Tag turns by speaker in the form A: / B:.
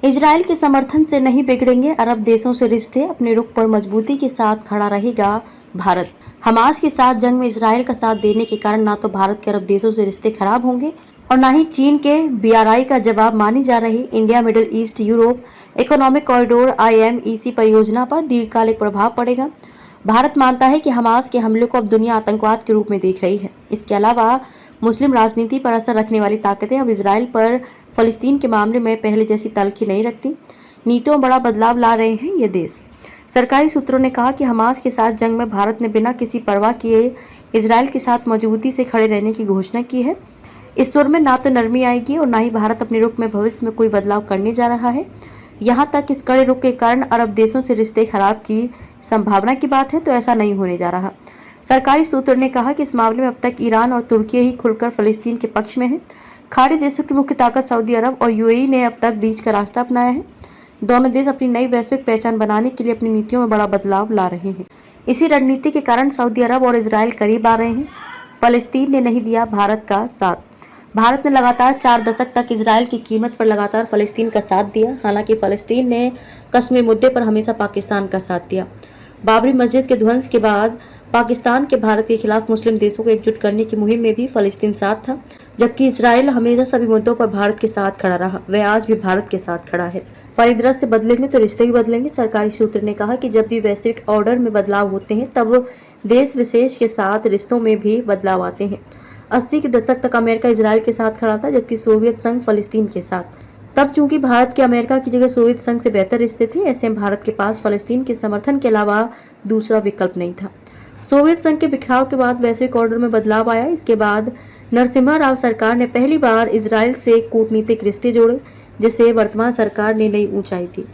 A: Israel के समर्थन से नहीं बिगड़ेंगे अरब देशों से रिश्ते, अपने रुख पर मजबूती के साथ खड़ा रहेगा भारत। हमास के साथ जंग में इजराइल का साथ देने के कारण ना तो भारत के अरब देशों से रिश्ते खराब होंगे और ना ही चीन के बीआरआई का जवाब मानी जा रही India middle east Europe economic corridor IMEC परियोजना पर दीर्घकालिक प्रभाव पड़ेगा। भारत मानता है कि हमास के हमले को अब दुनिया आतंकवाद के रूप में देख रही है। इसके अलावा मुस्लिम राजनीति पर असर रखने वाली ताकतें अब इजराइल पर फलस्तीन के मामले में पहले जैसी तल्खी नहीं रखती। नीतियों में बड़ा बदलाव ला रहे हैं ये देश। सरकारी सूत्रों ने कहा कि हमास के साथ जंग में भारत ने बिना किसी परवाह किए इजराइल के साथ मजबूती से खड़े रहने की घोषणा की है। इस दौर में ना तो नरमी आएगी और ना ही भारत अपने रुख में भविष्य में कोई बदलाव करने जा रहा है। यहाँ तक इस कड़े रुख के कारण अरब देशों से रिश्ते खराब की संभावना की बात है तो ऐसा नहीं होने जा रहा। सरकारी सूत्र ने कहा कि इस मामले में अब तक ईरान और तुर्की ही खुलकर फलस्तीन के पक्ष में है। खाड़ी देशों की मुख्य ताकत सऊदी अरब और UAE ने अब तक बीच का रास्ता अपनाया है। दोनों देश अपनी नई वैश्विक पहचान बनाने के लिए अपनी नीतियों में बड़ा बदलाव ला रहे हैं। इसी रणनीति के कारण सऊदी अरब और इजराइल करीब आ रहे हैं। फलस्तीन ने नहीं दिया भारत का साथ। भारत ने लगातार 4 दशक तक इजराइल की कीमत पर लगातार फलस्तीन का साथ दिया। हालांकि फलस्तीन ने कश्मीर मुद्दे पर हमेशा पाकिस्तान का साथ दिया। बाबरी मस्जिद के ध्वंस के बाद पाकिस्तान के भारत के खिलाफ मुस्लिम देशों को एकजुट करने की मुहिम में भी फलस्तीन साथ था, जबकि इजराइल हमेशा सभी मुद्दों पर भारत के साथ खड़ा रहा। वह आज भी भारत के साथ खड़ा है। परिदृश्य बदलेंगे तो रिश्ते भी बदलेंगे। सरकारी सूत्र ने कहा कि जब भी वैश्विक ऑर्डर में बदलाव होते हैं तब देश विशेष के साथ रिश्तों में भी बदलाव आते हैं। 80 के दशक तक अमेरिका इजराइल के साथ खड़ा था, जबकि सोवियत संघ फलस्तीन के साथ। तब चूंकि भारत के अमेरिका की जगह सोवियत संघ से बेहतर रिश्ते थे, ऐसे में भारत के पास फलस्तीन के समर्थन के अलावा दूसरा विकल्प नहीं था। सोवियत संघ के बिखराव के बाद वैश्विक ऑर्डर में बदलाव आया। इसके बाद नरसिम्हा राव सरकार ने पहली बार इजराइल से कूटनीतिक रिश्ते जोड़े, जिससे वर्तमान सरकार ने नई ऊंचाई दी।